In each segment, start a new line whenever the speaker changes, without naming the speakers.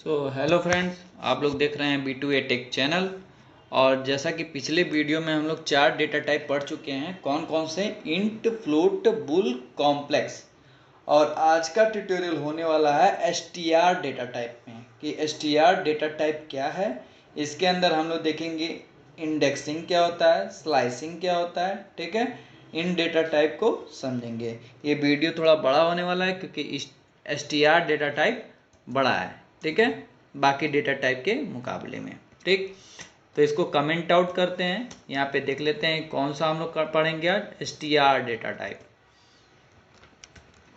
Hello friends, आप लोग देख रहे हैं B2A टेक चैनल। और जैसा कि पिछले वीडियो में हम लोग 4 डेटा टाइप पढ़ चुके हैं, कौन कौन से, इंट, फ्लोट, बुल, कॉम्प्लेक्स। और आज का ट्यूटोरियल होने वाला है str डेटा टाइप में कि str डेटा टाइप क्या है। इसके अंदर हम लोग देखेंगे इंडेक्सिंग क्या होता है, स्लाइसिंग क्या होता है, ठीक है। इन डेटा टाइप को समझेंगे। ये वीडियो थोड़ा बड़ा होने वाला है क्योंकि str डेटा टाइप बड़ा है, ठीक है, बाकी डेटा टाइप के मुकाबले में। ठीक, तो इसको कमेंट आउट करते हैं। यहाँ पे देख लेते हैं कौन सा हम लोग पढ़ेंगे आज। str डेटा टाइप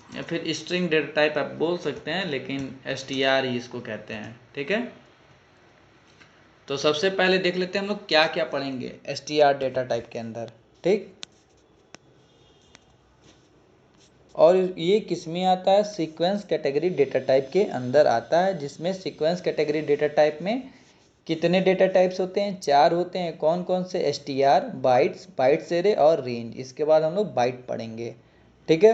या फिर स्ट्रिंग डेटा टाइप आप बोल सकते हैं, लेकिन str ही इसको कहते हैं, ठीक है। तो सबसे पहले देख लेते हैं हम लोग क्या क्या पढ़ेंगे str डेटा टाइप के अंदर, ठीक। और ये किस में आता है, सीक्वेंस कैटेगरी डेटा टाइप के अंदर आता है, जिसमें सीक्वेंस कैटेगरी डेटा टाइप में कितने डेटा टाइप्स होते हैं, 4 होते हैं। कौन कौन से, str, बाइट्स, बाइट्स एरे और रेंज। इसके बाद हम लोग बाइट पढ़ेंगे, ठीक है।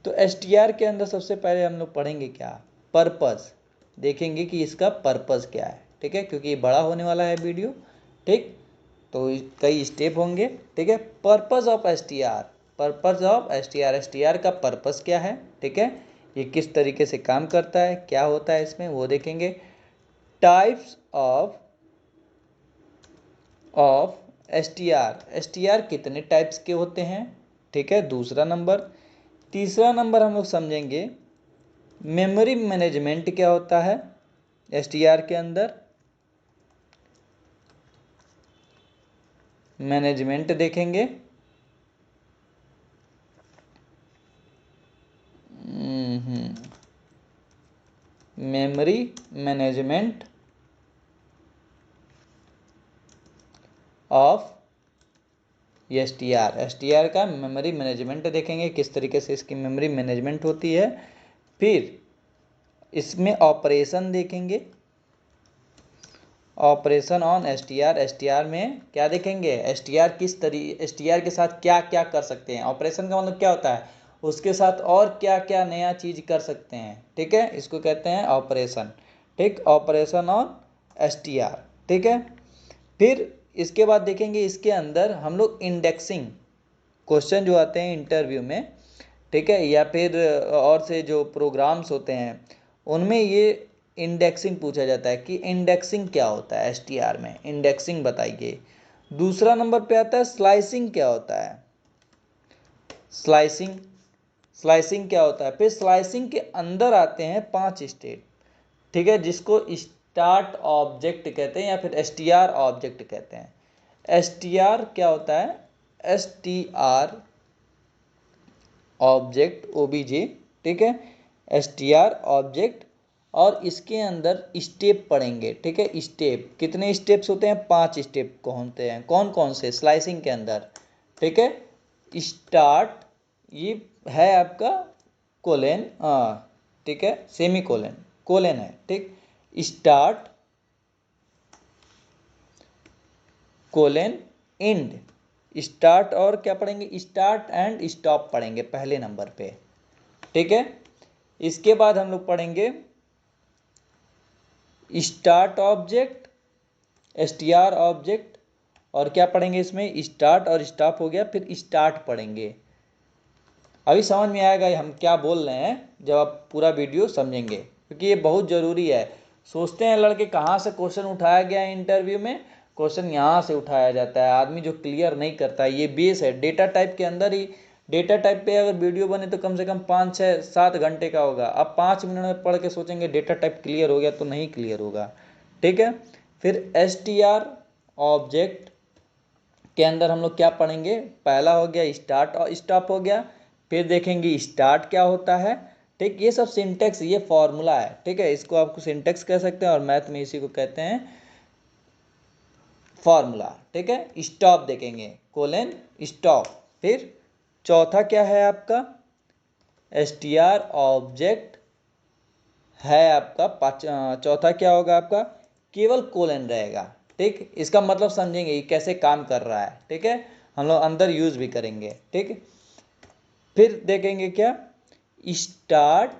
तो str के अंदर सबसे पहले हम लोग पढ़ेंगे क्या, पर्पस। देखेंगे कि इसका पर्पस क्या है, ठीक है, क्योंकि ये बड़ा होने वाला है वीडियो, ठीक। तो कई स्टेप होंगे, ठीक है। Purpose of str, purpose of str का पर्पस क्या है, ठीक है। ये किस तरीके से काम करता है, क्या होता है इसमें, वो देखेंगे। टाइप्स ऑफ str कितने टाइप्स के होते हैं, ठीक है, दूसरा नंबर। तीसरा नंबर हम लोग समझेंगे मेमोरी मैनेजमेंट क्या होता है str के अंदर, मैनेजमेंट देखेंगे। मेमोरी मैनेजमेंट ऑफ str का मेमोरी मैनेजमेंट देखेंगे, किस तरीके से इसकी मेमोरी मैनेजमेंट होती है। फिर इसमें ऑपरेशन देखेंगे, ऑपरेशन ऑन str में क्या देखेंगे, str के साथ क्या क्या कर सकते हैं। ऑपरेशन का मतलब क्या होता है, उसके साथ और क्या क्या नया चीज कर सकते हैं, ठीक है, इसको कहते हैं ऑपरेशन, ठीक। ऑपरेशन ऑन str, ठीक है। फिर इसके बाद देखेंगे इसके अंदर हम लोग इंडेक्सिंग, क्वेश्चन जो आते हैं इंटरव्यू में, ठीक है, या फिर और से जो प्रोग्राम्स होते हैं उनमें ये इंडेक्सिंग पूछा जाता है कि इंडेक्सिंग क्या होता है str में, इंडेक्सिंग बताइए। दूसरा नंबर पे आता है स्लाइसिंग क्या होता है, स्लाइसिंग, स्लाइसिंग क्या होता है। फिर स्लाइसिंग के अंदर आते हैं 5 स्टेप, ठीक है, जिसको स्टार्ट ऑब्जेक्ट कहते हैं या फिर str ऑब्जेक्ट कहते हैं। str क्या होता है, str ऑब्जेक्ट obj, ठीक है, str ऑब्जेक्ट। और इसके अंदर स्टेप पढ़ेंगे, ठीक है। स्टेप कितने स्टेप्स होते हैं, 5 स्टेप को होते हैं। कौन कौन से, स्लाइसिंग के अंदर, ठीक है। स्टार्ट, ये है आपका कोलन, ठीक है, सेमी कोलन, कोलन है, ठीक। स्टार्ट कोलन एंड, स्टार्ट और क्या पढ़ेंगे, स्टार्ट एंड स्टॉप पढ़ेंगे पहले नंबर पे, ठीक है। इसके बाद हम लोग पढ़ेंगे स्टार्ट ऑब्जेक्ट, str ऑब्जेक्ट। और क्या पढ़ेंगे इसमें, स्टार्ट और स्टॉप हो गया, फिर स्टार्ट पढ़ेंगे। अभी समझ में आएगा हम क्या बोल रहे हैं जब आप पूरा वीडियो समझेंगे, क्योंकि ये बहुत ज़रूरी है। सोचते हैं लड़के कहाँ से क्वेश्चन उठाया गया है इंटरव्यू में, क्वेश्चन यहाँ से उठाया जाता है। आदमी जो क्लियर नहीं करता है, ये बेस है डेटा टाइप के अंदर ही। डेटा टाइप पे अगर वीडियो बने तो कम से कम 5, 6, 7 घंटे का होगा। अब 5 मिनट में पढ़ के सोचेंगे डेटा टाइप क्लियर हो गया, तो नहीं क्लियर होगा, ठीक है। फिर str ऑब्जेक्ट के अंदर हम लोग क्या पढ़ेंगे, पहला हो गया स्टार्ट और स्टॉप हो गया। फिर देखेंगे स्टार्ट क्या होता है, ठीक। ये सब सिंटेक्स, ये फॉर्मूला है, ठीक है, इसको आपको सिंटेक्स कह सकते हैं और मैथ में इसी को कहते हैं फॉर्मूला, ठीक है। स्टॉप देखेंगे, कोलन स्टॉप। फिर चौथा क्या है आपका, str ऑब्जेक्ट है आपका, चौथा क्या होगा आपका, केवल कोलन रहेगा, ठीक। इसका मतलब समझेंगे कैसे काम कर रहा है, ठीक है, हम लोग अंदर यूज भी करेंगे, ठीक। फिर देखेंगे क्या, स्टार्ट,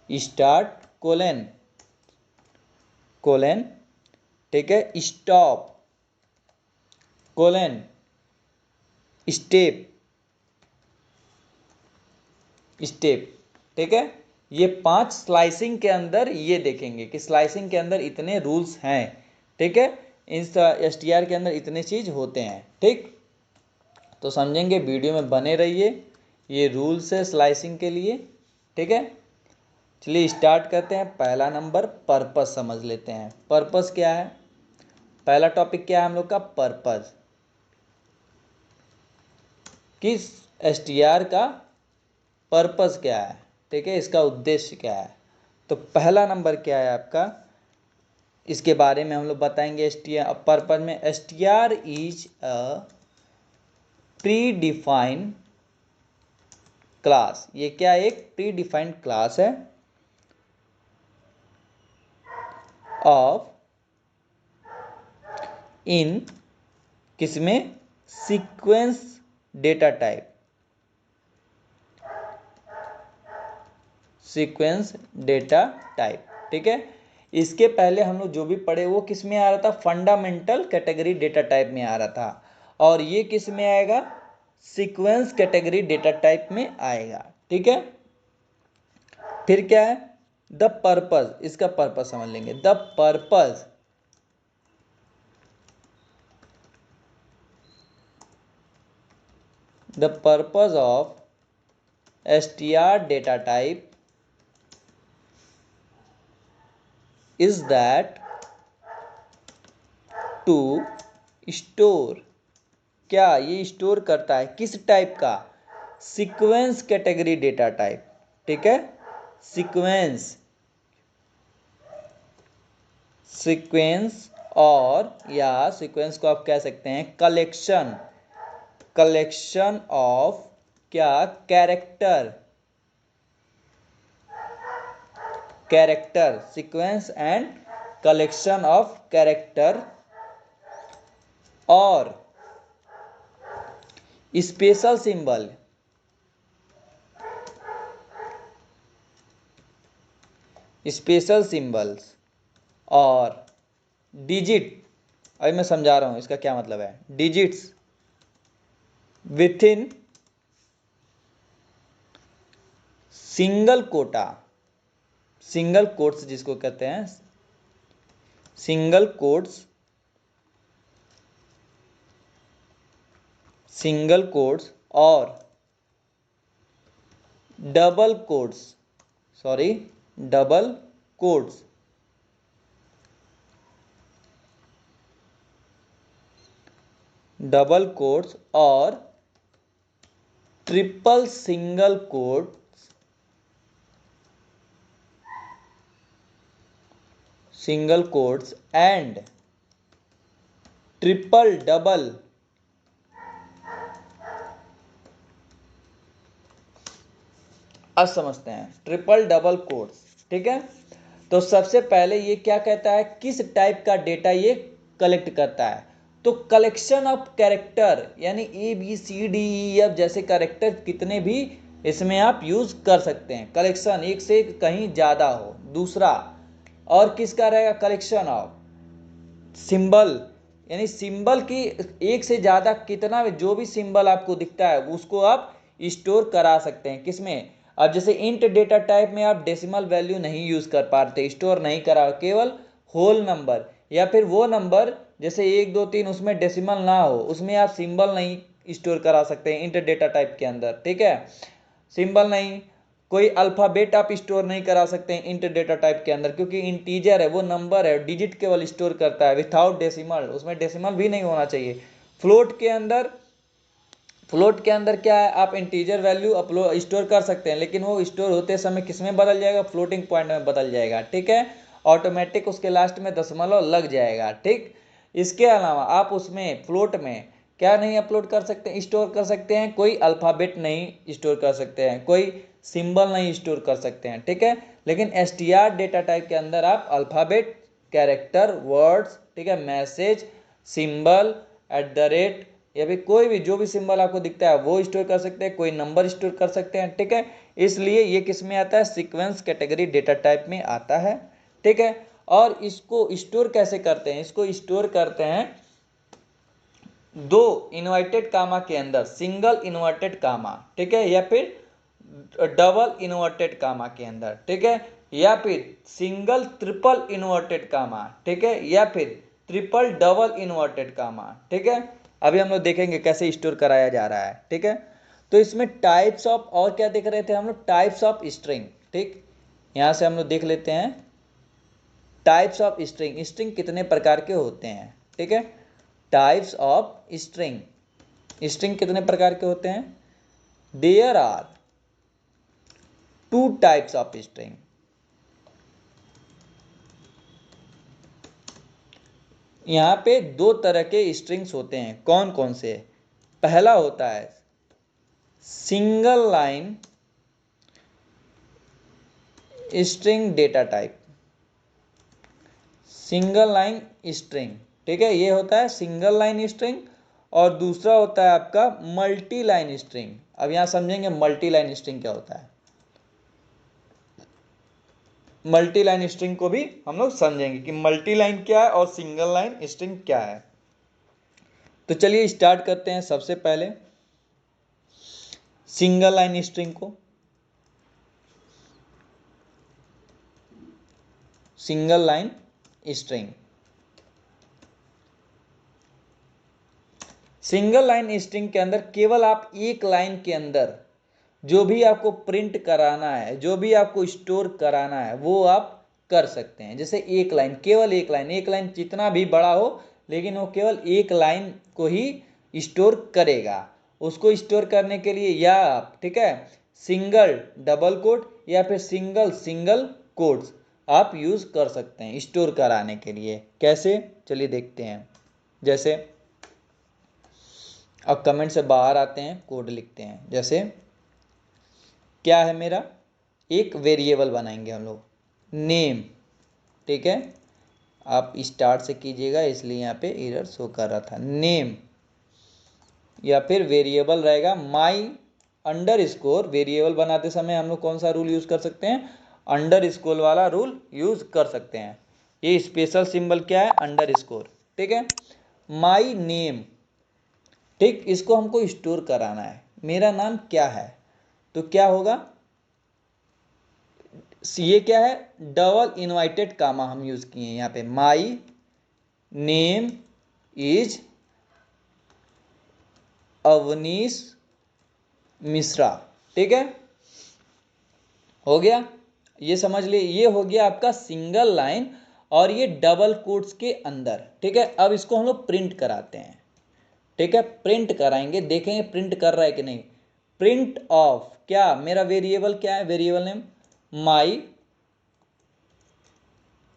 स्टार्ट कोलन कोलन, ठीक है, स्टॉप कोलन स्टेप स्टेप, ठीक है। ये 5 स्लाइसिंग के अंदर ये देखेंगे कि स्लाइसिंग के अंदर इतने रूल्स हैं, ठीक है, इस एसटीआर के अंदर इतने चीज होते हैं, ठीक। तो समझेंगे, वीडियो में बने रहिए। ये रूल्स है स्लाइसिंग के लिए, ठीक है। चलिए स्टार्ट करते हैं। पहला नंबर पर्पस समझ लेते हैं। पर्पस क्या है? पहला टॉपिक क्या है हम लोग का? पर्पस। किस एसटीआर का पर्पस क्या है, ठीक है, इसका उद्देश्य क्या है। तो पहला नंबर क्या है आपका, इसके बारे में हम लोग बताएंगे। एसटीआर पर्पस में, STR is a pre defined class. ये क्या एक प्री डिफाइंड क्लास है ऑफ इन किसमें? Sequence data type, sequence data type, ठीक है। इसके पहले हम लोग जो भी पढ़े वो किस में आ रहा था? फंडामेंटल कैटेगरी डेटा टाइप में आ रहा था, और ये किस में आएगा? सीक्वेंस कैटेगरी डेटा टाइप में आएगा, ठीक है। फिर क्या है? द पर्पस, इसका पर्पस समझ लेंगे। The purpose of str data type is that to store, क्या ये स्टोर करता है? किस टाइप का? सीक्वेंस कैटेगरी डेटा टाइप, ठीक है। सीक्वेंस और या सीक्वेंस को आप कह सकते हैं कलेक्शन ऑफ क्या? Character, sequence and collection of character और स्पेशल सिंबल, स्पेशल सिंबल्स और डिजिट। अभी मैं समझा रहा हूं इसका क्या मतलब है। Digits within single quota, single quotes जिसको कहते हैं, सिंगल कोट्स और double quotes, double quotes, double quotes और triple single quotes, single quotes and triple double अब समझते हैं। ट्रिपल डबल कोट्स, ठीक है। तो सबसे पहले ये क्या कहता है? किस टाइप का डेटा ये कलेक्ट करता है? तो कलेक्शन ऑफ कैरेक्टर, यानी ABCDEF जैसे कैरेक्टर कितने भी इसमें आप यूज कर सकते हैं। कलेक्शन एक से कहीं ज्यादा हो। दूसरा और किसका रहेगा? कलेक्शन ऑफ सिंबल, यानी सिंबल की एक से ज्यादा कितना जो भी सिंबल आपको दिखता है उसको आप स्टोर करा सकते हैं। किसमें? अब जैसे इंट डेटा टाइप में आप डेसिमल वैल्यू नहीं यूज कर पाते, स्टोर नहीं करा, केवल होल नंबर या फिर वो नंबर जैसे 1 2 3 उसमें डेसिमल ना हो, उसमें आप सिंबल नहीं स्टोर करा सकते हैं इंट डेटा टाइप के अंदर, ठीक है। सिंबल नहीं, कोई अल्फाबेट आप स्टोर नहीं करा सकते हैं इंट डेटा टाइप के अंदर, क्योंकि इंटीजर है, वो नंबर है, डिजिट केवल स्टोर करता है विथआउट डेसिमल, उसमें डेसिमल भी नहीं होना चाहिए। फ्लोट के अंदर क्या है? आप इंटीजर वैल्यू अपलोड स्टोर कर सकते हैं, लेकिन वो स्टोर होते समय किस में बदल जाएगा? फ्लोटिंग पॉइंट में बदल जाएगा, ठीक है। ऑटोमेटिक उसके लास्ट में दशमलव लग जाएगा, ठीक। इसके अलावा आप उसमें फ्लोट में क्या नहीं अपलोड कर सकते, स्टोर कर सकते हैं? कोई अल्फाबेट नहीं स्टोर कर सकते हैं, कोई सिंबल नहीं स्टोर कर सकते हैं, ठीक है। लेकिन एसटीआर डेटा टाइप के अंदर आप अल्फाबेट, कैरेक्टर, वर्ड्स, ठीक है, मैसेज, सिंबल, @ या फिर कोई भी जो भी सिंबल आपको दिखता है वो स्टोर कर सकते हैं, कोई नंबर स्टोर कर सकते हैं, ठीक है। इसलिए ये किस में आता है, सीक्वेंस कैटेगरी डेटा टाइप में आता है, ठीक है। और इसको स्टोर कैसे करते हैं, इसको स्टोर करते हैं दो इन्वर्टेड कामा के अंदर, सिंगल इन्वर्टेड कामा, ठीक है, या फिर डबल इन्वर्टेड कामा के अंदर, ठीक है, या फिर सिंगल ट्रिपल इन्वर्टेड कामा, ठीक है, या फिर ट्रिपल डबल इन्वर्टेड कामा, ठीक है। अभी हम लोग देखेंगे कैसे स्टोर कराया जा रहा है, ठीक है। तो इसमें टाइप्स ऑफ, और क्या देख रहे थे हम लोग, टाइप्स ऑफ स्ट्रिंग, ठीक। यहां से हम लोग देख लेते हैं टाइप्स ऑफ स्ट्रिंग, स्ट्रिंग कितने प्रकार के होते हैं, ठीक है। टाइप्स ऑफ स्ट्रिंग, स्ट्रिंग कितने प्रकार के होते हैं, there are 2 types of string. यहां पे 2 तरह के स्ट्रिंग्स होते हैं, कौन कौन से, पहला होता है single line string data type, single line string, ठीक है, ये होता है सिंगल लाइन स्ट्रिंग। और दूसरा होता है आपका मल्टी लाइन स्ट्रिंग। अब यहां समझेंगे मल्टी लाइन स्ट्रिंग क्या होता है, मल्टी लाइन स्ट्रिंग को भी हम लोग समझेंगे कि मल्टी लाइन क्या है और सिंगल लाइन स्ट्रिंग क्या है। तो चलिए स्टार्ट करते हैं सबसे पहले सिंगल लाइन स्ट्रिंग को। Single line string, single line string के अंदर केवल आप एक लाइन के अंदर जो भी आपको प्रिंट कराना है, जो भी आपको स्टोर कराना है वो आप कर सकते हैं। जैसे एक लाइन, केवल एक लाइन, एक लाइन जितना भी बड़ा हो लेकिन वो केवल एक लाइन को ही स्टोर करेगा। उसको स्टोर करने के लिए या आप, ठीक है, सिंगल डबल कोट या फिर सिंगल सिंगल कोट्स आप यूज कर सकते हैं स्टोर कराने के लिए। कैसे, चलिए देखते हैं। जैसे अब कमेंट से बाहर आते हैं, कोड लिखते हैं। जैसे क्या है मेरा, एक वेरिएबल बनाएंगे हम लोग, नेम, ठीक है। आप स्टार्ट से कीजिएगा इसलिए यहाँ पे एरर शो कर रहा था। नेम या फिर वेरिएबल रहेगा माई अंडर स्कोर। वेरिएबल बनाते समय हम लोग कौन सा रूल यूज कर सकते हैं, अंडर स्कोर वाला रूल यूज कर सकते हैं। ये स्पेशल सिंबल क्या है, अंडर स्कोर, ठीक है। माई नेम, ठीक, इसको हमको स्टोर कराना है, मेरा नाम क्या है, तो क्या होगा, ये क्या है, डबल इनवाइटेड कामा हम यूज किए हैं यहाँ पे, my name is Avneesh Mishra, ठीक है, हो गया। ये समझ लिए, ये हो गया आपका सिंगल लाइन और ये डबल कोट्स के अंदर, ठीक है। अब इसको हम लोग प्रिंट कराते हैं, ठीक है, प्रिंट कराएंगे, देखेंगे प्रिंट कर रहा है कि नहीं। प्रिंट ऑफ, क्या मेरा वेरिएबल क्या है, variable name my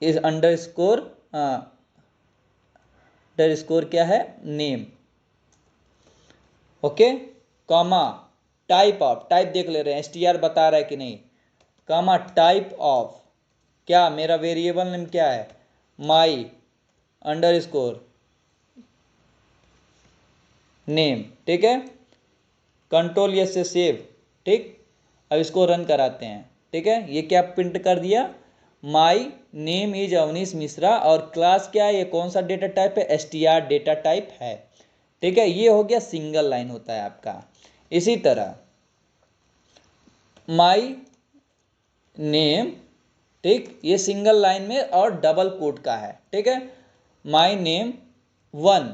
is under score क्या है, name, okay, comma type of, type देख ले रहे हैं str बता रहा है कि नहीं, कॉमा टाइप ऑफ, क्या मेरा वेरिएबल नेम क्या है, माई अंडर स्कोर नेम, ठीक है। कंट्रोल एस से सेव, ठीक। अब इसको रन कराते हैं, ठीक है। ये क्या प्रिंट कर दिया, my name is Avneesh Mishra, और क्लास क्या है, ये कौन सा डेटा टाइप है, str डेटा टाइप है, ठीक है। ये हो गया सिंगल लाइन होता है आपका। इसी तरह माई नेम, ठीक, ये सिंगल लाइन में और डबल कोट का है, ठीक है। माई नेम 1,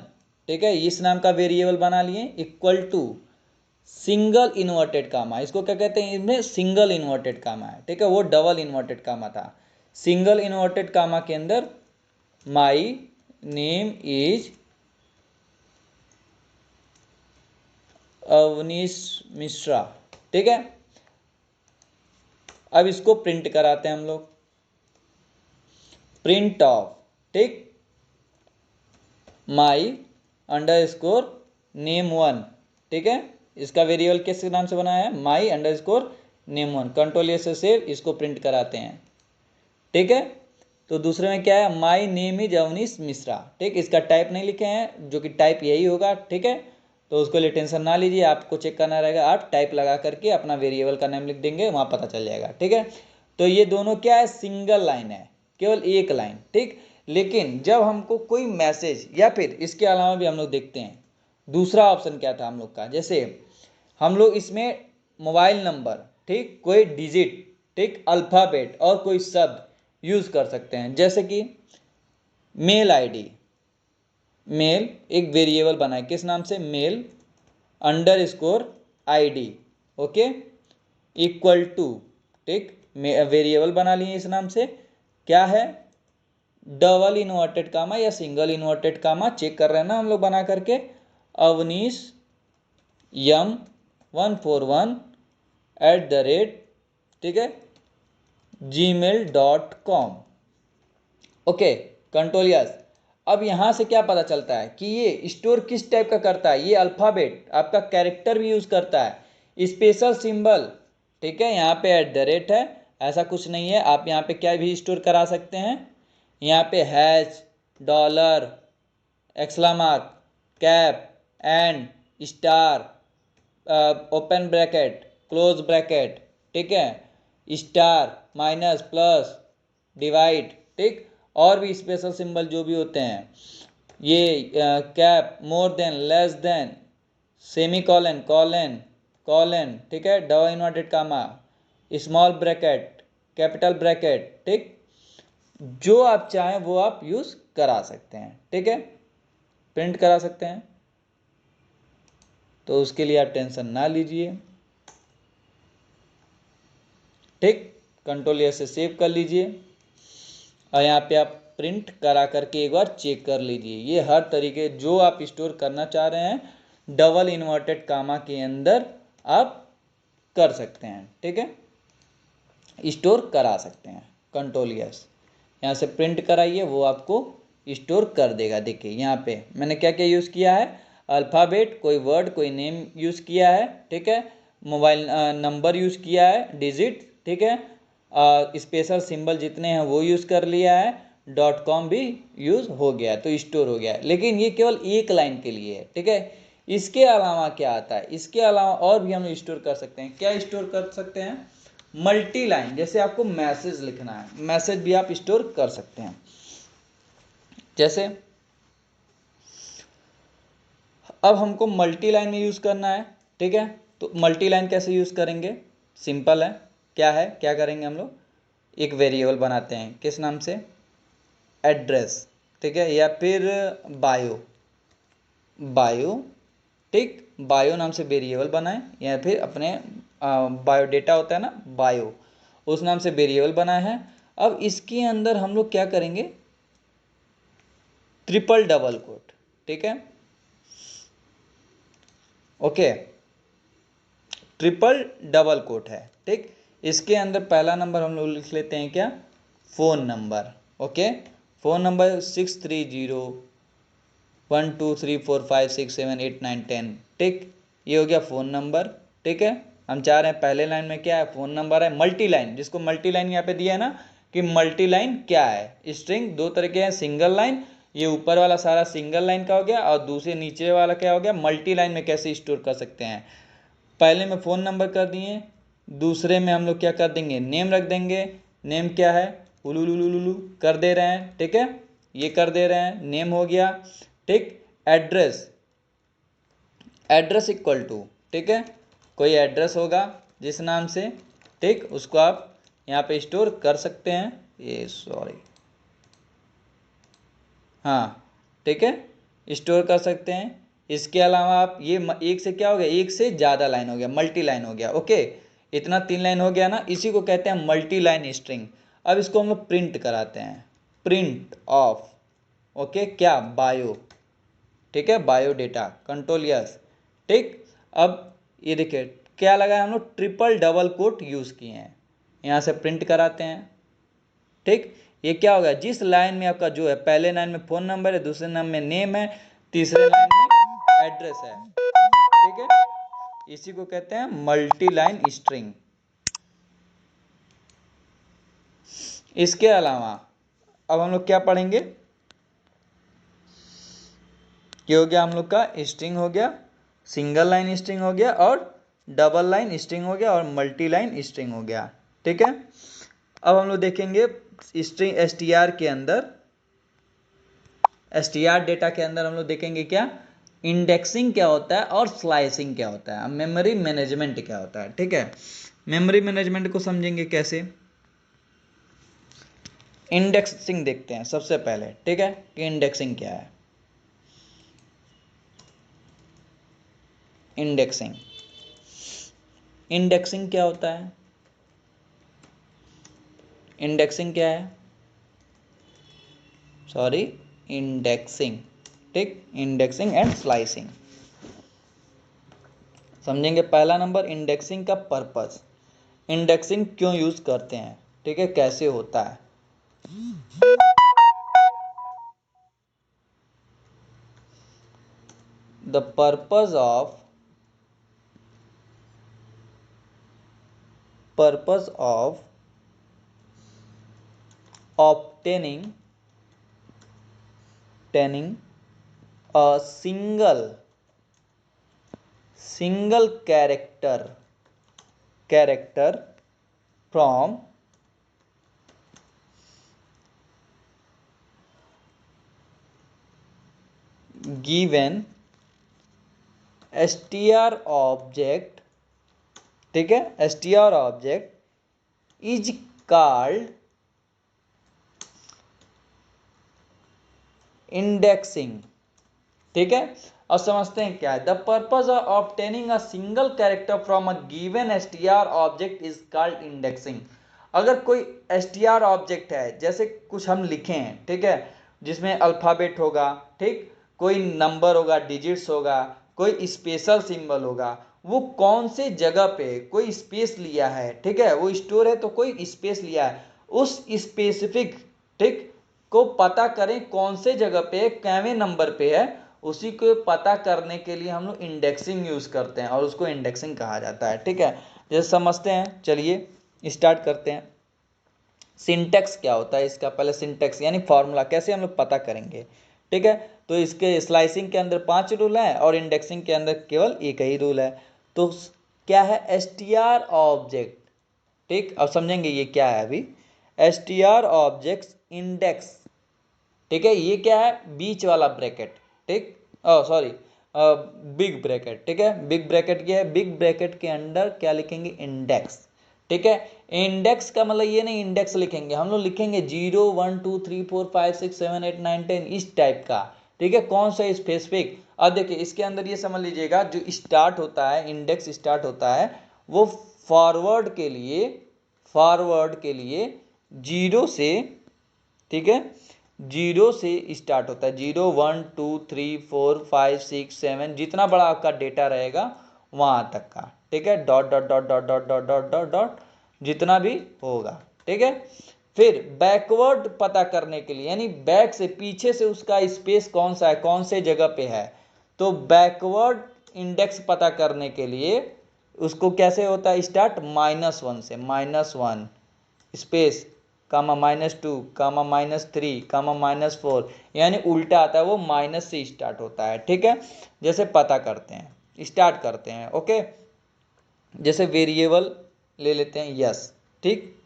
ठीक है, इस नाम का वेरिएबल बना लिए, equal to single inverted comma, इसको क्या कहते हैं, इसमें सिंगल इन्वर्टेड कामा है, ठीक है, वो डबल इन्वर्टेड कामा था। सिंगल इन्वर्टेड कामा के अंदर my name is Avneesh Mishra, ठीक है। अब इसको प्रिंट कराते हैं हम लोग, प्रिंट ऑफ, ठीक, माई अंडर स्कोर नेम 1, ठीक है। इसका वेरिएबल किस नाम से बनाया है, my under score name 1, control ए से सेव, इसको प्रिंट कराते हैं, ठीक है। तो दूसरे में क्या है, my name is Avneesh Mishra, ठीक, इसका टाइप नहीं लिखे हैं, जो कि टाइप यही होगा, ठीक है। तो उसको लिए टेंशन ना लीजिए, आपको चेक करना रहेगा, आप टाइप लगा करके अपना वेरिएबल का नाम लिख देंगे, वहाँ पता चल जाएगा। ठीक है, तो ये दोनों क्या है, सिंगल लाइन है, केवल एक लाइन। ठीक, लेकिन जब हमको कोई मैसेज या फिर इसके अलावा भी हम लोग देखते हैं, दूसरा ऑप्शन क्या था हम लोग का, जैसे हम लोग इसमें मोबाइल नंबर, ठीक, कोई डिजिट, ठीक, अल्फ़ाबेट और कोई शब्द यूज़ कर सकते हैं। जैसे कि मेल आईडी, मेल एक वेरिएबल बनाए, किस नाम से, mail underscore ID, okay, equal to, ठीक, वेरिएबल बना लिए इस नाम से, क्या है, डबल इन्वर्टेड कामा या सिंगल इन्वर्टेड कामा, चेक कर रहे हैं ना हम लोग बना करके, अवनीश yum141 ठीक है gmail.com, ओके, कंट्रोल यस। अब यहाँ से क्या पता चलता है कि ये स्टोर किस टाइप का करता है, ये अल्फ़ाबेट आपका कैरेक्टर भी यूज़ करता है, स्पेशल सिंबल, ठीक है, यहाँ पे @ है, ऐसा कुछ नहीं है, आप यहाँ पे क्या भी स्टोर करा सकते हैं, यहाँ पे hash, dollar, exclamation, cap, and, star, open bracket, close bracket, ठीक है, स्टार, माइनस, प्लस, डिवाइड, ठीक, और भी स्पेशल सिंबल जो भी होते हैं, ये cap, more than, less than, semicolon, colon, colon, ठीक है, double inverted comma, small bracket, capital bracket, ठीक, जो आप चाहें वो आप यूज़ करा सकते हैं। ठीक है, प्रिंट करा सकते हैं, तो उसके लिए आप टेंशन ना लीजिए। ठीक, कंट्रोल एस से सेव कर लीजिए और यहाँ पे आप प्रिंट करा करके एक बार चेक कर लीजिए। ये हर तरीके जो आप स्टोर करना चाह रहे हैं डबल इन्वर्टेड कामा के अंदर आप कर सकते हैं। ठीक है, स्टोर करा सकते हैं, कंट्रोल एस, यहाँ से प्रिंट कराइए, वो आपको स्टोर कर देगा। देखिए यहाँ पे मैंने क्या क्या यूज़ किया है, अल्फ़ाबेट, कोई वर्ड, कोई नेम यूज़ किया है, ठीक है, मोबाइल नंबर यूज़ किया है, डिजिट, ठीक है, स्पेशल सिंबल जितने हैं वो यूज़ कर लिया है, .com भी यूज़ हो गया, तो स्टोर हो गया है। लेकिन ये केवल एक लाइन के लिए है। ठीक है, इसके अलावा क्या आता है, इसके अलावा और भी हम स्टोर कर सकते हैं। क्या स्टोर कर सकते हैं, मल्टी लाइन, जैसे आपको मैसेज लिखना है, मैसेज भी आप स्टोर कर सकते हैं। जैसे अब हमको मल्टी लाइन में यूज़ करना है, ठीक है, तो मल्टी लाइन कैसे यूज़ करेंगे, सिंपल है, क्या करेंगे हम लोग, एक वेरिएबल बनाते हैं, किस नाम से, एड्रेस, ठीक है, या फिर बायो, ठीक, बायो नाम से वेरिएबल बनाएं, या फिर अपने बायोडेटा होता है ना, बायो, उस नाम से वेरिएबल बनाए हैं। अब इसके अंदर हम लोग क्या करेंगे, ट्रिपल डबल कोट, ठीक है, ओके, ट्रिपल डबल कोट है, ठीक, इसके अंदर पहला नंबर हम लोग लिख लेते हैं क्या, phone number, okay, phone number 63012345678910910, ठीक, ये हो गया फ़ोन नंबर। ठीक है, हम चाह रहे हैं पहले लाइन में क्या है, फ़ोन नंबर है, मल्टी लाइन, जिसको मल्टी लाइन यहाँ पे दिया है ना, कि मल्टी लाइन क्या है, स्ट्रिंग दो तरह के हैं, सिंगल लाइन, ये ऊपर वाला सारा सिंगल लाइन का हो गया, और दूसरे नीचे वाला क्या हो गया, मल्टी लाइन में कैसे स्टोर कर सकते हैं। पहले में फ़ोन नंबर कर दिए, दूसरे में हम लोग क्या कर देंगे, नेम रख देंगे, नेम क्या है, उलूलूलूलू कर दे रहे हैं, ठीक है, ये कर दे रहे हैं, नेम हो गया, ठीक, एड्रेस, एड्रेस इक्वल टू, ठीक है, कोई एड्रेस होगा जिस नाम से, ठीक, उसको आप यहाँ पे स्टोर कर सकते हैं, ये सॉरी, हाँ, ठीक है, स्टोर कर सकते हैं। इसके अलावा आप ये एक से क्या हो गया, एक से ज़्यादा लाइन हो गया, मल्टी लाइन हो गया, ओके, इतना 3 लाइन हो गया ना, इसी को कहते हैं मल्टी लाइन स्ट्रिंग। अब इसको हम लोग प्रिंट कराते हैं, प्रिंट ऑफ, ओके, क्या, बायो, ठीक है, बायो डेटा, कंट्रोल यस, ठीक। अब ये देखिए क्या लगा है, हम लोग ट्रिपल डबल कोट यूज़ किए हैं, यहाँ से प्रिंट कराते हैं, ठीक, ये क्या होगा, जिस लाइन में आपका जो है, पहले लाइन में फ़ोन नंबर है, दूसरे लाइन में नेम है, तीसरे लाइन में एड्रेस है, ठीक है, इसी को कहते हैं मल्टी लाइन स्ट्रिंग। इसके अलावा अब हम लोग क्या पढ़ेंगे, ये हो गया हम लोग का स्ट्रिंग हो गया, सिंगल लाइन स्ट्रिंग हो गया और डबल लाइन स्ट्रिंग हो गया और मल्टी लाइन स्ट्रिंग हो गया। ठीक है, अब हम लोग देखेंगे स्ट्रिंग एसटीआर के अंदर, एसटीआर डेटा के अंदर हम लोग देखेंगे क्या इंडेक्सिंग क्या होता है और स्लाइसिंग क्या होता है, मेमोरी मैनेजमेंट क्या होता है। ठीक है, मेमोरी मैनेजमेंट को समझेंगे कैसे, इंडेक्सिंग देखते हैं सबसे पहले। ठीक है, कि इंडेक्सिंग क्या है। इंडेक्सिंग, इंडेक्सिंग क्या होता है, इंडेक्सिंग क्या है, सॉरी इंडेक्सिंग। ठीक, इंडेक्सिंग एंड स्लाइसिंग समझेंगे। पहला नंबर इंडेक्सिंग का पर्पस, इंडेक्सिंग क्यों यूज करते हैं। ठीक है, कैसे होता है। The purpose of obtaining a single character from given str object। ठीक है, str object is called indexing. ठीक है, और समझते हैं क्या है। The purpose of obtaining a single character from a given STR object is called indexing. अगर कोई एसटीआर ऑब्जेक्ट है, जैसे कुछ हम लिखे हैं, ठीक है, जिसमें अल्फाबेट होगा, ठीक, कोई नंबर होगा, डिजिट्स होगा, कोई स्पेशल सिंबल होगा, वो कौन से जगह पे कोई स्पेस लिया है। ठीक है, वो स्टोर है तो कोई स्पेस लिया है, उस स्पेसिफिक, ठीक, को पता करें कौन से जगह पे कैवे नंबर पे है, उसी को पता करने के लिए हम लोग इंडेक्सिंग यूज करते हैं और उसको इंडेक्सिंग कहा जाता है। ठीक है, जैसे समझते हैं, चलिए स्टार्ट करते हैं। सिंटेक्स क्या होता है इसका, पहले सिंटेक्स यानी फॉर्मूला कैसे हम लोग पता करेंगे। ठीक है, तो इसके स्लाइसिंग के अंदर 5 रूल है और इंडेक्सिंग के अंदर केवल एक ही रूल है। तो क्या है एसटीआर ऑब्जेक्ट। ठीक, अब समझेंगे ये क्या है अभी। एसटीआर ऑब्जेक्ट इंडेक्स, ठीक है, ये क्या है बीच वाला ब्रैकेट, ठीक, सॉरी बिग ब्रैकेट। ठीक है, बिग ब्रैकेट क्या है, बिग ब्रैकेट के अंदर क्या लिखेंगे इंडेक्स। ठीक है, इंडेक्स का मतलब ये नहीं इंडेक्स लिखेंगे, हम लोग लिखेंगे 0 1 2 3 4 5 6 7 8 9 10 इस टाइप का। ठीक है, कौन सा स्पेसिफिक। अब देखिए इसके अंदर ये समझ लीजिएगा, जो स्टार्ट होता है, इंडेक्स स्टार्ट होता है, वो फॉरवर्ड के लिए 0 से, ठीक है, 0 से स्टार्ट होता है। 0 1 2 3 4 5 6 7 जितना बड़ा आपका डेटा रहेगा वहां तक का। ठीक है, dot dot dot dot dot dot dot dot dot जितना भी होगा। ठीक है, फिर बैकवर्ड पता करने के लिए, यानी बैक से, पीछे से उसका स्पेस कौन सा है, कौन से जगह पे है, तो बैकवर्ड इंडेक्स पता करने के लिए उसको कैसे होता है स्टार्ट, -1 से, -1 स्पेस कामा -2 कामा -3 कामा -4, यानी उल्टा आता है, वो माइनस से स्टार्ट होता है। ठीक है, जैसे पता करते हैं, स्टार्ट करते हैं। ओके, जैसे वेरिएबल ले लेते हैं यस। ठीक,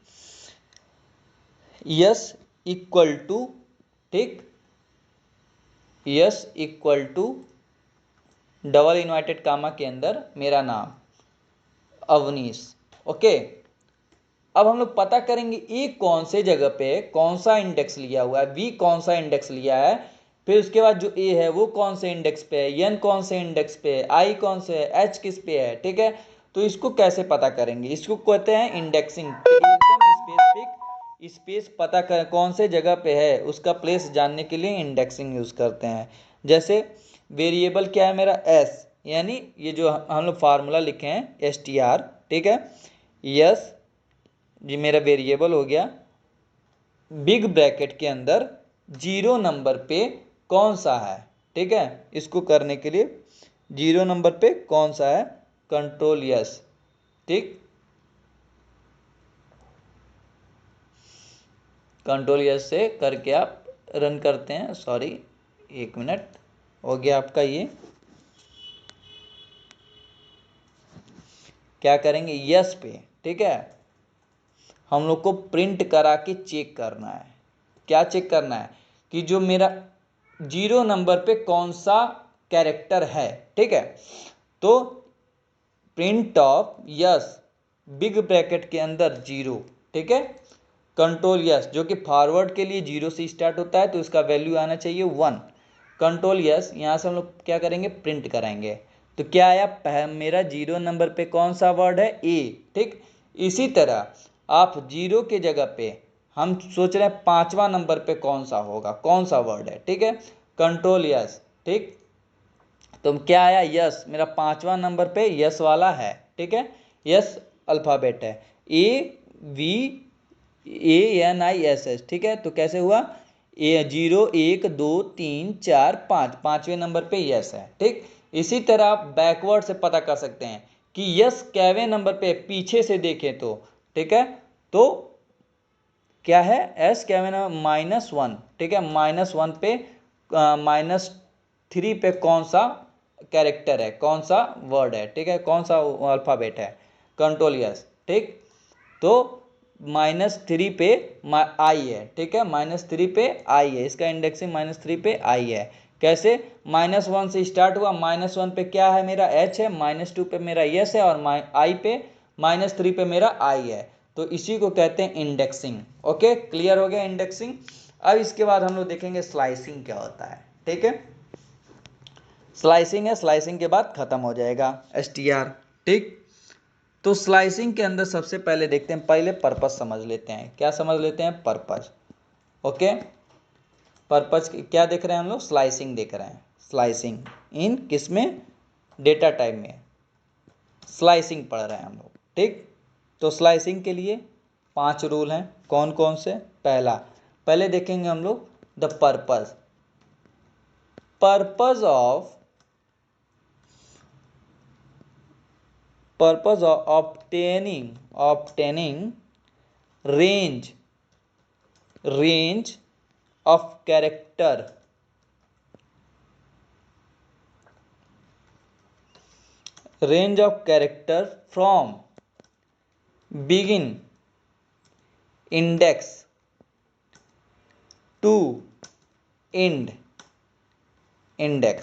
यस इक्वल टू, ठीक, yes equal to double inverted comma के अंदर मेरा नाम अवनीश। ओके, अब हम लोग पता करेंगे ए कौन से जगह पे कौन सा इंडेक्स लिया हुआ है, बी कौन सा इंडेक्स लिया है, फिर उसके बाद जो ए है वो कौन से इंडेक्स पे है, एन कौन से इंडेक्स पे है, आई कौन से है, एच किस पे है। ठीक है, तो इसको कैसे पता करेंगे, इसको कहते हैं इंडेक्सिंग। एकदम स्पेसिफिक स्पेस पता कर कौन से जगह पे है उसका प्लेस जानने के लिए इंडेक्सिंग यूज करते हैं। जैसे वेरिएबल क्या है मेरा एस, यानी ये जो हम लोग फार्मूला लिखे हैं एस टी आर। ठीक है, यस ये मेरा वेरिएबल हो गया, बिग ब्रैकेट के अंदर 0 नंबर पे कौन सा है। ठीक है, इसको करने के लिए 0 नंबर पे कौन सा है, कंट्रोल यस। ठीक, कंट्रोल यस से करके आप रन करते हैं, सॉरी 1 मिनट, हो गया आपका ये। क्या करेंगे, यस पे, ठीक है। हम लोग को प्रिंट करा के चेक करना है। क्या चेक करना है कि जो मेरा 0 नंबर पे कौन सा कैरेक्टर है, ठीक है। तो print of yes big bracket के अंदर 0, ठीक है। कंट्रोल यस जो कि फॉरवर्ड के लिए 0 से स्टार्ट होता है तो इसका वैल्यू आना चाहिए 1। कंट्रोल यस यहाँ से हम लोग क्या करेंगे, प्रिंट कराएंगे। तो क्या आया, मेरा 0 नंबर पे कौन सा वर्ड है, ए, ठीक। इसी तरह आप 0 के जगह पे हम सोच रहे हैं 5वां नंबर पे कौन सा होगा, कौन सा वर्ड है, ठीक है। कंट्रोल यस, ठीक। तो क्या आया, यस मेरा 5वां नंबर पे यस वाला है, ठीक है। यस अल्फ़ाबेट है, AVANISS, ठीक है। तो कैसे हुआ, 0 1 2 3 4 5, 5वें नंबर पे यस है, ठीक। इसी तरह आप बैकवर्ड से पता कर सकते हैं कि यस कैवें नंबर पे, पीछे से देखें तो, ठीक है। तो क्या है, एस कैवें नंबर -1, ठीक है। -1 पे -3 पे कौन सा कैरेक्टर है, कौन सा वर्ड है, ठीक है, कौन सा अल्फ़ाबेट है, कंट्रोल यस, ठीक। तो -3 पे आई है, ठीक है, -3 पे आई है, इसका इंडेक्सिंग -3 पे आई है। कैसे, -1 से स्टार्ट हुआ, -1 पे क्या है मेरा एच है, -2 पे मेरा यस है, और आई पे -3 पे मेरा आई है। तो इसी को कहते हैं इंडेक्सिंग। ओके, क्लियर हो गया इंडेक्सिंग। अब इसके बाद हम लोग देखेंगे स्लाइसिंग क्या होता है, ठीक है। स्लाइसिंग है, स्लाइसिंग के बाद खत्म हो जाएगा str, ठीक। तो स्लाइसिंग के अंदर सबसे पहले देखते हैं, पहले पर्पस समझ लेते हैं। क्या समझ लेते हैं, पर्पस। ओके, पर्पस क्या देख रहे हैं हम लोग, स्लाइसिंग देख रहे हैं। स्लाइसिंग इन किस में, डेटा टाइप में स्लाइसिंग पढ़ रहे हैं हम लोग, ठीक। तो स्लाइसिंग के लिए 5 रूल हैं, कौन कौन से। पहले देखेंगे हम लोग the purpose. Purpose of obtaining range of character from begin index to end index,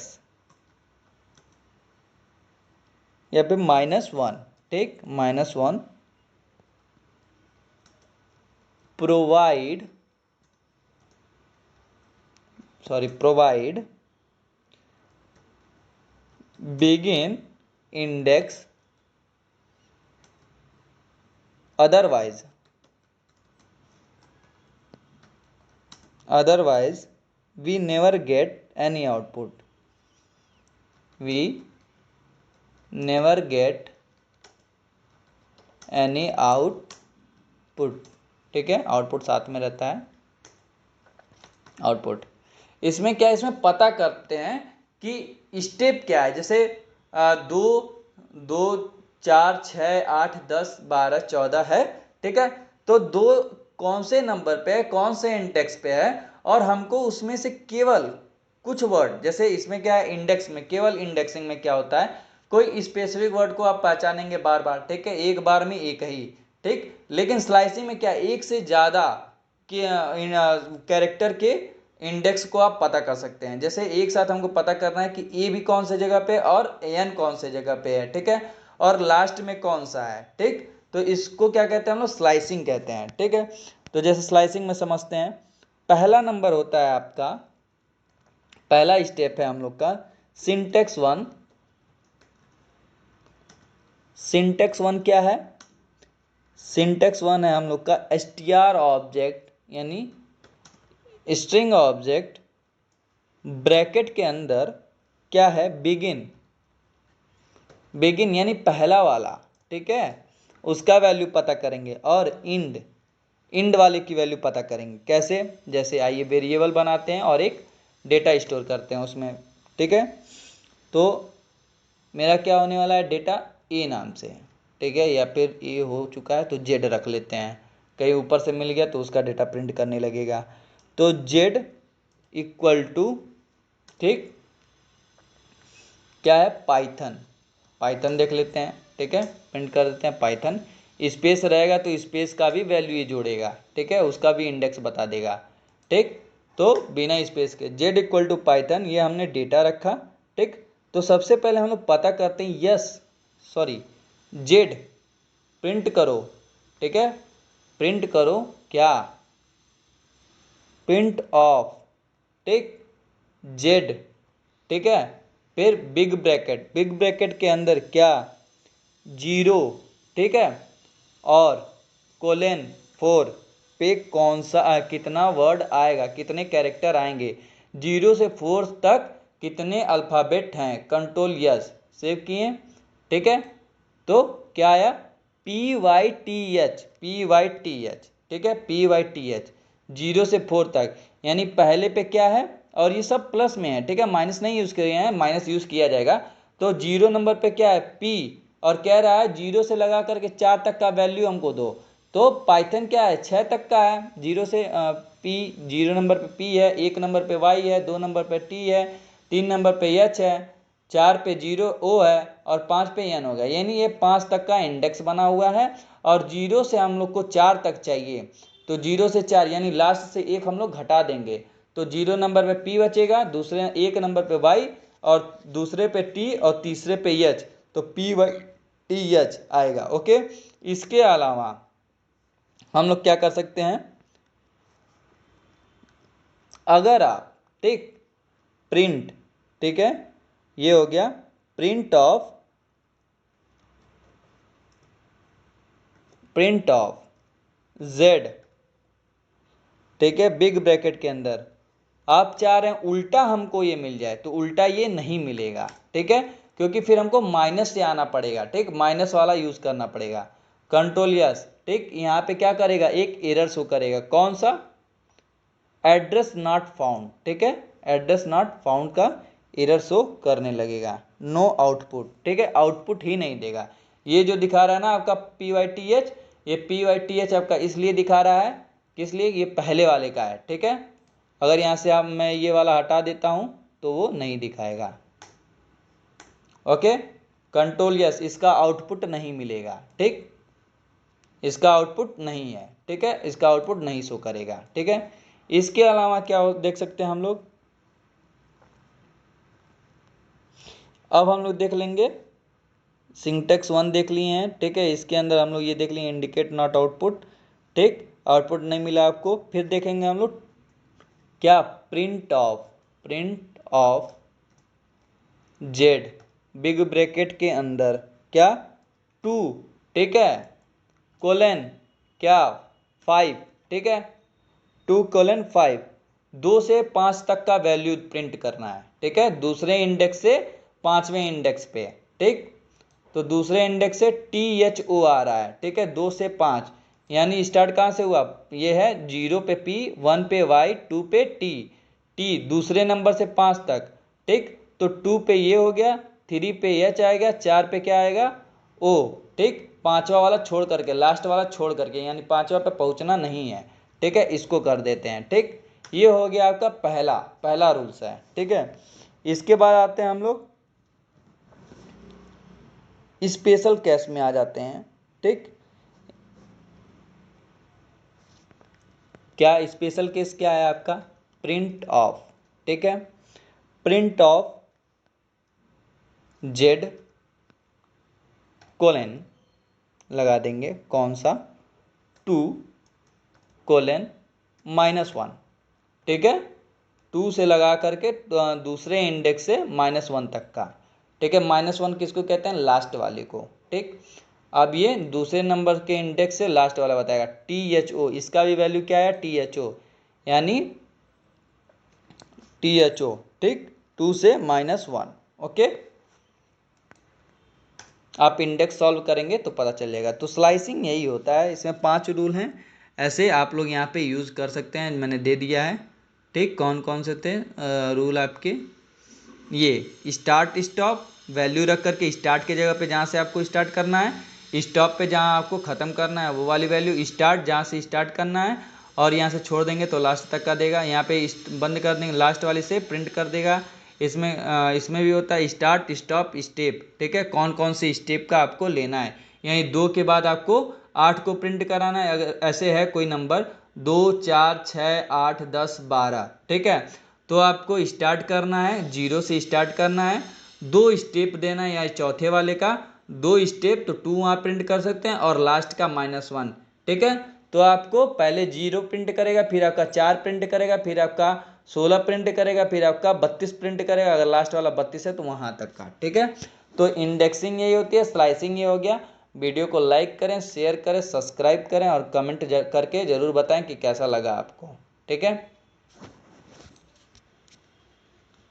या पे -1, ठीक, -1 provide begin index, otherwise we never get any output, ठीक है। आउटपुट साथ में रहता है, आउटपुट। इसमें क्या है, इसमें पता करते हैं कि स्टेप क्या है। जैसे 2 2 4 6 8 10 12 14 है, ठीक है। तो 2 कौन से नंबर पे है, कौन से इंडेक्स पे है, और हमको उसमें से केवल कुछ वर्ड, जैसे इसमें क्या है, इंडेक्स में, केवल इंडेक्सिंग में क्या होता है, कोई स्पेसिफिक वर्ड को आप पहचानेंगे बार बार, ठीक है, एक बार में एक ही, ठीक। लेकिन स्लाइसिंग में क्या, एक से ज्यादा कि कैरेक्टर के इंडेक्स को आप पता कर सकते हैं। जैसे एक साथ हमको पता करना है कि ए भी कौन से जगह पे और एन कौन से जगह पे है, ठीक है, और लास्ट में कौन सा है, ठीक। तो इसको क्या कहते हैं हम लोग, स्लाइसिंग कहते हैं, ठीक है। तो जैसे स्लाइसिंग में समझते हैं, पहला नंबर होता है आपका, पहला स्टेप है हम लोग का सिंटेक्स 1। सिंटेक्स 1 क्या है, सिंटेक्स 1 है हम लोग का str ऑब्जेक्ट, यानी स्ट्रिंग ऑब्जेक्ट, ब्रैकेट के अंदर क्या है, बिगिन यानी पहला वाला, ठीक है, उसका वैल्यू पता करेंगे, और इंड वाले की वैल्यू पता करेंगे। कैसे, जैसे आइए वेरिएबल बनाते हैं और एक डेटा स्टोर करते हैं उसमें, ठीक है। तो मेरा क्या होने वाला है, डेटा ए नाम से, ठीक है, या फिर ए हो चुका है तो जेड रख लेते हैं, कहीं ऊपर से मिल गया तो उसका डेटा प्रिंट करने लगेगा। तो जेड इक्वल टू, ठीक, क्या है, पाइथन पाइथन देख लेते हैं, ठीक है, प्रिंट कर देते हैं पाइथन। स्पेस रहेगा तो स्पेस का भी वैल्यू ये जोड़ेगा, ठीक है, उसका भी इंडेक्स बता देगा, ठीक। तो बिना स्पेस के जेड इक्वल टू पाइथन, ये हमने डेटा रखा, ठीक। तो सबसे पहले हम लोग पता करते हैं, जेड प्रिंट करो, ठीक है, प्रिंट करो क्या, प्रिंट ऑफ, ठीक, जेड, ठीक है। फिर बिग ब्रैकेट के अंदर क्या, 0, ठीक है, और कोलन 4 पे कौन सा कितना वर्ड आएगा, कितने कैरेक्टर आएंगे, 0 से 4 तक कितने अल्फ़ाबेट हैं, कंट्रोल यस, सेव किए, ठीक है। तो क्या आया, PYTH, ठीक है, PYTH 0 से 4 तक, यानी पहले पे क्या है, और ये सब प्लस में है, ठीक है, माइनस नहीं यूज़ किए हैं, माइनस यूज़ किया जाएगा। तो 0 नंबर पे क्या है, P, और कह रहा है 0 से लगा करके 4 तक का वैल्यू हमको दो। तो पाइथन क्या है, 6 तक का है, 0 से P, 0 नंबर पे P है, 1 नंबर पे Y है, 2 नंबर पे T है, 3 नंबर पे H है, 4 पे 0 O है, और 5 पे N हो गया, यानी ये 5 तक का इंडेक्स बना हुआ है। और 0 से हम लोग को 4 तक चाहिए, तो 0 से 4 यानी लास्ट से 1 हम लोग घटा देंगे, तो 0 नंबर पे P बचेगा, दूसरे 1 नंबर पे Y, और दूसरे पे T, और तीसरे पे H, तो PYTH आएगा, ओके। इसके अलावा हम लोग क्या कर सकते हैं, अगर आप, ठीक, प्रिंट, ठीक है, ये हो गया प्रिंट ऑफ जेड, ठीक है, बिग ब्रैकेट के अंदर, आप चाह रहे हैं उल्टा हमको ये मिल जाए, तो उल्टा ये नहीं मिलेगा, ठीक है, क्योंकि फिर हमको माइनस से आना पड़ेगा, ठीक, माइनस वाला यूज करना पड़ेगा, कंट्रोल यस, ठीक। यहाँ पे क्या करेगा, एक एरर शो करेगा, कौन सा, एड्रेस नॉट फाउंड, ठीक है, एड्रेस नॉट फाउंड का एरर शो करने लगेगा, नो आउटपुट, ठीक है, आउटपुट ही नहीं देगा। ये जो दिखा रहा है ना आपका PYTH, ये PYTH आपका इसलिए दिखा रहा है, किस लिए, ये पहले वाले का है, ठीक है। अगर यहाँ से आप मैं ये वाला हटा देता हूँ तो वो नहीं दिखाएगा, ओके, कंट्रोल यस, इसका आउटपुट नहीं मिलेगा, ठीक, इसका आउटपुट नहीं है, ठीक है, इसका आउटपुट नहीं शो करेगा, ठीक है। इसके अलावा क्या देख सकते हैं हम लोग, अब हम लोग देख लेंगे, सिंटेक्स 1 देख लिए हैं, ठीक है, इसके अंदर हम लोग ये देख लिए इंडिकेट नॉट आउटपुट, ठीक, आउटपुट नहीं मिला आपको। फिर देखेंगे हम लोग क्या, print of Z, big bracket के अंदर क्या, 2, ठीक है, कोलन क्या, 5, ठीक है, 2:5, 2 से 5 तक का वैल्यू प्रिंट करना है, ठीक है, दूसरे इंडेक्स से 5वें इंडेक्स पे, ठीक। तो दूसरे इंडेक्स से THO आ रहा है, ठीक है, 2 से 5, यानी स्टार्ट कहाँ से हुआ, ये है 0 पे P, 1 पे Y, 2 पे T दूसरे नंबर से 5 तक, ठीक। तो 2 पे ये हो गया, 3 पे H आएगा, 4 पे क्या आएगा, O, ठीक, 5वां वाला छोड़ करके, लास्ट वाला छोड़ करके, यानी 5वां पे पहुंचना नहीं है, ठीक है, इसको कर देते हैं, ठीक। ये हो गया आपका पहला रूल्स है, ठीक है। इसके बाद आते हैं हम लोग स्पेशल केस में आ जाते हैं, ठीक। क्या स्पेशल केस क्या है आपका, प्रिंट ऑफ, ठीक है, प्रिंट ऑफ जेड कोलन लगा देंगे, कौन सा, 2:-1, ठीक है, 2 से लगा करके दूसरे इंडेक्स से -1 तक का, ठीक है, -1 किसको कहते हैं, लास्ट वाले को, ठीक। अब ये दूसरे नंबर के इंडेक्स से लास्ट वाला बताएगा, THO, इसका भी वैल्यू क्या है, THO, यानी THO, ठीक, 2 से -1, ओके। आप इंडेक्स सॉल्व करेंगे तो पता चलेगा। तो स्लाइसिंग यही होता है, इसमें 5 रूल हैं, ऐसे आप लोग यहाँ पे यूज़ कर सकते हैं, मैंने दे दिया है, ठीक। कौन कौन से थे रूल आपके, ये स्टार्ट स्टॉप, वैल्यू रख करके स्टार्ट की जगह पे जहाँ से आपको स्टार्ट करना है, स्टॉप पे जहाँ आपको ख़त्म करना है वो वाली वैल्यू, स्टार्ट जहाँ से स्टार्ट करना है और यहाँ से छोड़ देंगे तो लास्ट तक का देगा, यहाँ पे बंद कर देंगे लास्ट वाले से प्रिंट कर देगा, इसमें भी होता है स्टार्ट स्टॉप स्टेप, ठीक है, कौन कौन से स्टेप का आपको लेना है। यहीं 2 के बाद आपको 8 को प्रिंट कराना है। अगर ऐसे है कोई नंबर 2 4 6 8 10 12, ठीक है, तो आपको स्टार्ट करना है, 0 से स्टार्ट करना है, 2 स्टेप देना है, या चौथे वाले का 2 स्टेप, तो 2 वहाँ प्रिंट कर सकते हैं, और लास्ट का -1, ठीक है। तो आपको पहले 0 प्रिंट करेगा, फिर आपका 4 प्रिंट करेगा, फिर आपका 16 प्रिंट करेगा, फिर आपका 32 प्रिंट करेगा, अगर लास्ट वाला 32 है तो वहाँ तक का, ठीक है। तो इंडेक्सिंग यही होती है, स्लाइसिंग ये हो गया। वीडियो को लाइक करें, शेयर करें, सब्सक्राइब करें और कमेंट करके ज़रूर बताएं कि कैसा लगा आपको, ठीक है।